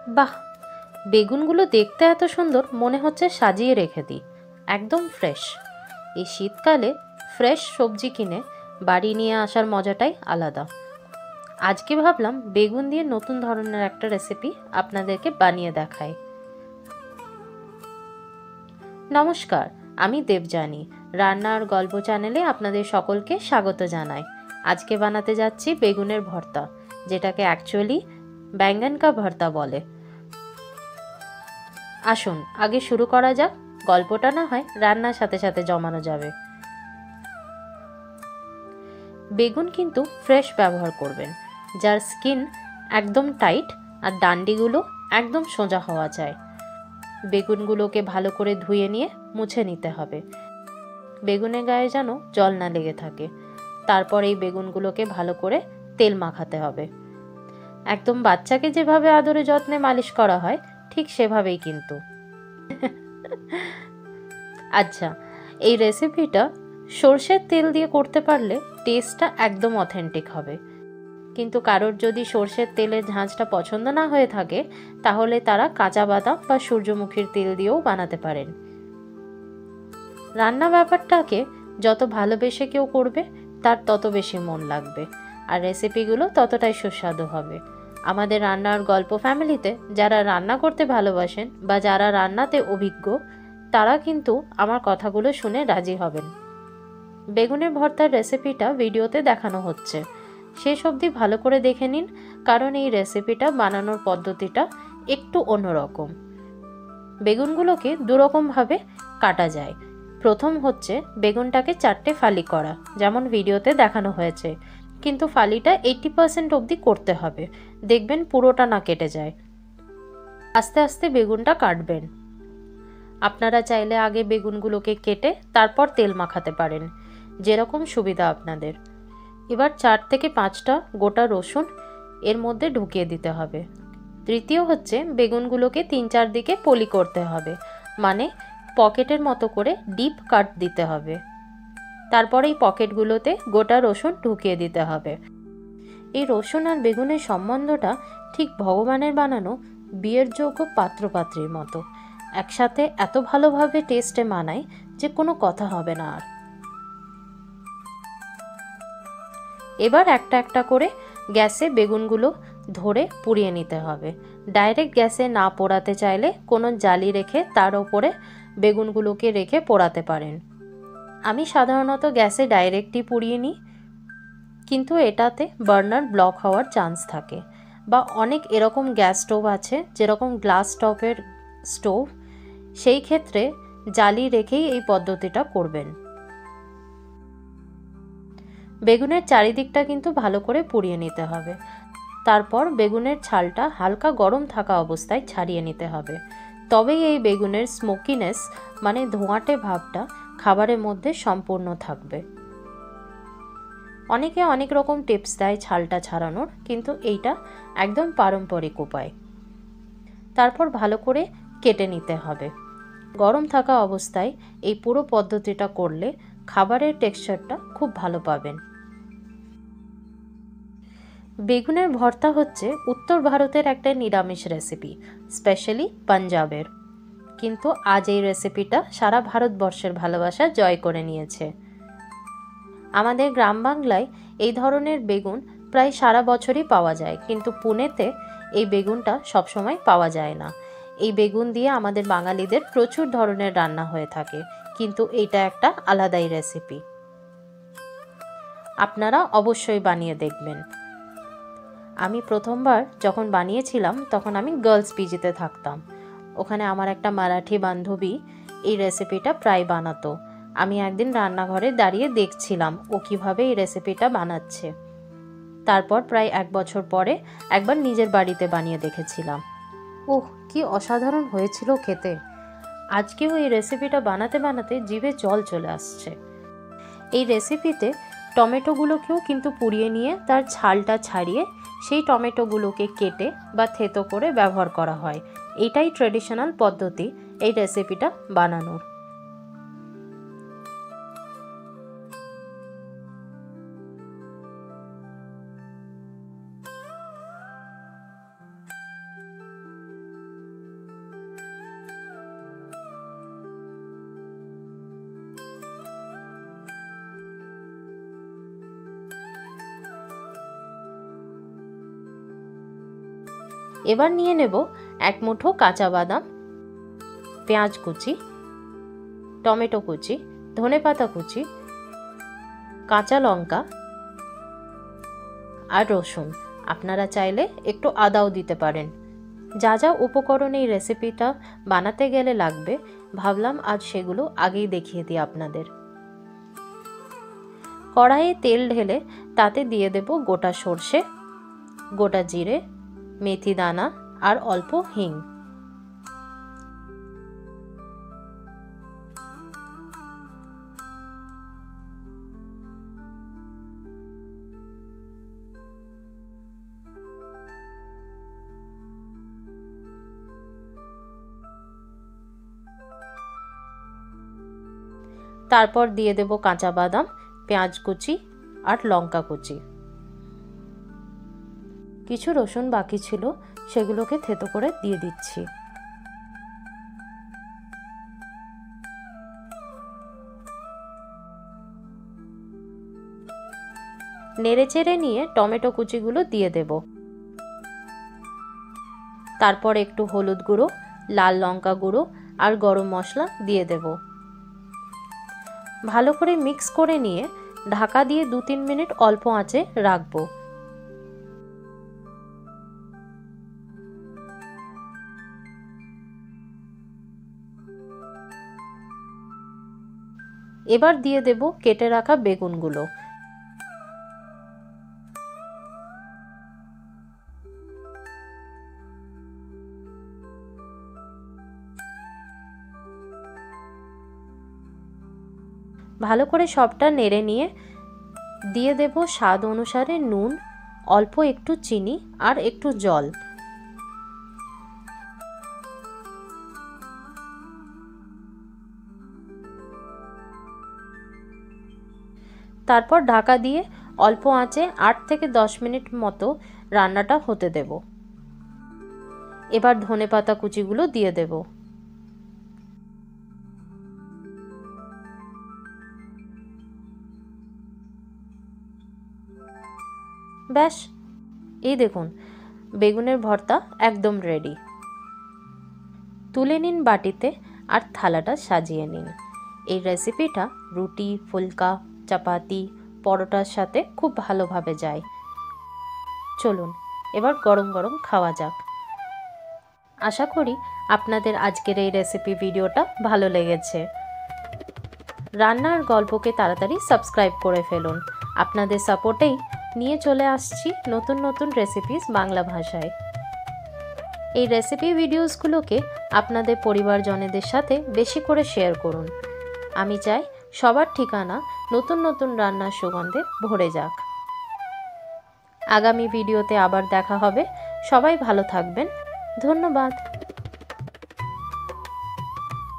বাহ, বেগুনগুলো দেখতে এত সুন্দর, মনে হচ্ছে সাজিয়ে রেখে দিই। একদম ফ্রেশ। এই শীতকালে ফ্রেশ সবজি কিনে বাড়ি নিয়ে আসার মজাটাই আলাদা। আজকে ভাবলাম বেগুন দিয়ে নতুন ধরনের একটা রেসিপি আপনাদেরকে বানিয়ে দেখাই। নমস্কার, আমি দেবযানী। রান্নার গল্প চ্যানেলে আপনাদের সকলকে স্বাগত জানাই। আজকে বানাতে যাচ্ছি বেগুনের ভর্তা, যেটাকে অ্যাকচুয়ালি बैंगन का ভর্তা বলে। আসুন আগে শুরু করা যাক। গল্পটা না হয় রান্নার সাথে সাথে জমানো যাবে। বেগুন কিন্তু ফ্রেশ ব্যবহার করবেন, যার স্কিন একদম টাইট আর ডান্ডিগুলো একদম সোজা হওয়া চাই। বেগুনগুলোকে ভালো করে ধুয়ে নিয়ে মুছে নিতে হবে, বেগুনের গায়ে যেন জল না লেগে থাকে। তারপর এই বেগুনগুলোকে ভালো করে তেল মাখাতে হবে। একদম বাচ্চাকে যেভাবে আদরে যত্নে মালিশ করা হয় ঠিক সেভাবেই কিন্তু। আচ্ছা, এই রেসিপিটা সর্ষের তেল দিয়ে করতে পারলে টেস্টটা একদম অথেন্টিক হবে। কিন্তু কারোর যদি সর্ষের তেলের ঝাঁঝটা পছন্দ না হয়ে থাকে, তাহলে তারা কাঁচা বাদাম বা সূর্যমুখীর তেল দিয়েও বানাতে পারেন। রান্না ব্যাপারটাকে যত ভালোবেসে কেউ করবে, তার তত বেশি মন লাগবে, আর রেসিপিগুলো ততটাই সুস্বাদু হবে। আমাদের রান্নার গল্প ফ্যামিলিতে যারা রান্না করতে ভালোবাসেন বা যারা রান্নাতে অভিজ্ঞ, তারা কিন্তু আমার কথাগুলো শুনে রাজি হবেন। বেগুনের ভর্তার রেসিপিটা ভিডিওতে দেখানো হচ্ছে, শেষ অবধি ভালো করে দেখে নিন, কারণ এই রেসিপিটা বানানোর পদ্ধতিটা একটু অন্যরকম। বেগুনগুলোকে দুরকমভাবে কাটা যায়। প্রথম হচ্ছে বেগুনটাকে 4টে ফালি করা, যেমন ভিডিওতে দেখানো হয়েছে, কিন্তু ফালিটা 80% অবধি করতে হবে, দেখবেন পুরোটা না কেটে যায়। আস্তে আস্তে বেগুনটা কাটবেন। আপনারা চাইলে আগে বেগুনগুলোকে কেটে তারপর তেল মাখাতে পারেন, যেরকম সুবিধা আপনাদের। এবার 4 থেকে 5টা গোটা রসুন এর মধ্যে ঢুকিয়ে দিতে হবে। তৃতীয় হচ্ছে বেগুনগুলোকে 3-4 দিকে পলি করতে হবে, মানে পকেটের মতো করে ডিপ কাট দিতে হবে। তারপর এই পকেটগুলোতে গোটা রসুন ঢুকিয়ে দিতে হবে। এই রসুন আর বেগুনের সম্বন্ধটা ঠিক ভগবানের বানানো বিয়ের যোগ্য পাত্রপাত্রীর মতো, একসাথে এত ভালোভাবে টেস্টে মানায় যে কোনো কথা হবে না আর। এবার একটা একটা করে গ্যাসে বেগুনগুলো ধরে পুড়িয়ে নিতে হবে। ডাইরেক্ট গ্যাসে না পোড়াতে চাইলে কোনো জালি রেখে তার ওপরে বেগুনগুলোকে রেখে পোড়াতে পারেন। আমি সাধারণত গ্যাসে ডাইরেক্টই পুড়িয়ে নিই, কিন্তু এটাতে বার্নার ব্লক হওয়ার চান্স থাকে। বা অনেক এরকম গ্যাস স্টোভ আছে, যেরকম গ্লাস টপের স্টোভ, সেই ক্ষেত্রে জালি রেখেই এই পদ্ধতিটা করবেন। বেগুনের চারিদিকটা কিন্তু ভালো করে পুড়িয়ে নিতে হবে। তারপর বেগুনের ছালটা হালকা গরম থাকা অবস্থায় ছাড়িয়ে নিতে হবে, তবেই এই বেগুনের স্মোকিনেস মানে ধোঁয়াটে ভাবটা খাবারের মধ্যে সম্পূর্ণ থাকবে। অনেকে অনেক রকম টিপস দেয় ছালটা ছাড়ানোর, কিন্তু এইটা একদম পারম্পরিক উপায়। তারপর ভালো করে কেটে নিতে হবে। গরম থাকা অবস্থায় এই পুরো পদ্ধতিটা করলে খাবারের টেক্সচারটা খুব ভালো পাবেন। বেগুনের ভর্তা হচ্ছে উত্তর ভারতের একটা নিরামিষ রেসিপি, স্পেশালি পাঞ্জাবের। কিন্তু আজ এই রেসিপিটা সারা ভারতবর্ষের ভালোবাসা জয় করে নিয়েছে। আমাদের গ্রাম বাংলায় এই ধরনের বেগুন প্রায় সারা বছরই পাওয়া যায়, কিন্তু পুনেতে এই বেগুনটা সবসময় পাওয়া যায় না। এই বেগুন দিয়ে আমাদের বাঙালিদের প্রচুর ধরনের রান্না হয়ে থাকে, কিন্তু এইটা একটা আলাদাই রেসিপি। আপনারা অবশ্যই বানিয়ে দেখবেন। আমি প্রথমবার যখন বানিয়েছিলাম তখন আমি গার্লস পিজিতে থাকতাম। ওখানে আমার একটা মারাঠি বান্ধবী এই রেসিপিটা প্রায় বানাতো। আমি একদিন রান্নাঘরে দাঁড়িয়ে দেখছিলাম ও কিভাবে এই রেসিপিটা বানাচ্ছে। তারপর প্রায় 1 বছর পরে একবার নিজের বাড়িতে বানিয়ে দেখেছিলাম। ওহ, কি অসাধারণ হয়েছিল খেতে! আজকেও এই রেসিপিটা বানাতে বানাতে জিভে জল চলে আসছে। এই রেসিপিতে টমেটোগুলোকেও কিন্তু পুড়িয়ে নিয়ে তার ছালটা ছাড়িয়ে সেই টমেটোগুলোকে কেটে বা থেতো করে ব্যবহার করা হয়। এটাই ট্রেডিশনাল পদ্ধতি এই রেসিপিটা বানানোর। এবার নিয়ে নেব 1 মুঠো কাঁচা বাদাম, পেঁয়াজ কুচি, টমেটো কুচি, ধনেপাতা কুচি, কাঁচা লঙ্কা আর রসুন। আপনারা চাইলে একটু আদাও দিতে পারেন। যা যা উপকরণ এই রেসিপিটা বানাতে গেলে লাগবে ভাবলাম আজ সেগুলো আগেই দেখিয়ে দিই আপনাদের। কড়াইয়ে তেল ঢেলে তাতে দিয়ে দেব গোটা সর্ষে, গোটা জিরে, মেথি দানা আর অল্প হিং। তারপর দিয়ে দেব কাঁচা বাদাম, পেঁয়াজ কুচি আর লঙ্কা কুচি। কিছু রসুন বাকি ছিল, সেগুলোকে থেতো করে দিয়ে দিচ্ছি। নেড়েচেড়ে নিয়ে টমেটো কুচিগুলো দিয়ে দেব। তারপর একটু হলুদ গুঁড়ো, লাল লঙ্কা গুঁড়ো আর গরম মশলা দিয়ে দেব। ভালো করে মিক্স করে নিয়ে ঢাকা দিয়ে 2-3 মিনিট অল্প আঁচে রাখবো। এবার দিয়ে দেব কেটে রাখা বেগুনগুলো। ভালো করে সবটা নেড়ে নিয়ে দিয়ে দেব স্বাদ অনুসারে নুন, অল্প একটু চিনি আর একটু জল। তারপর ঢাকা দিয়ে অল্প আঁচে 8 থেকে 10 মিনিট মতো রান্নাটা হতে দেব। এবার ধনেপাতা কুচিগুলো দিয়ে দেব। ব্যাস, এই দেখুন বেগুনের ভর্তা একদম রেডি। তুলে নিন বাটিতে আর থালাটা সাজিয়ে নিন। এই রেসিপিটা রুটি, ফুলকা, চাপাতি, পরোটার সাথে খুব ভালোভাবে যায়। চলুন এবার গরম গরম খাওয়া যাক। আশা করি আপনাদের আজকের এই রেসিপি ভিডিওটা ভালো লেগেছে। রান্নার গল্পকে তাড়াতাড়ি সাবস্ক্রাইব করে ফেলুন। আপনাদের সাপোর্টেই নিয়ে চলে আসছি নতুন নতুন রেসিপিস বাংলা ভাষায়। এই রেসিপি ভিডিওসগুলোকে আপনাদের পরিবারজনেদের সাথে বেশি করে শেয়ার করুন। আমি চাই সবার ঠিকানা নতুন নতুন রান্নার সুগন্ধে ভরে যাক। আগামী ভিডিওতে আবার দেখা হবে। সবাই ভালো থাকবেন। ধন্যবাদ।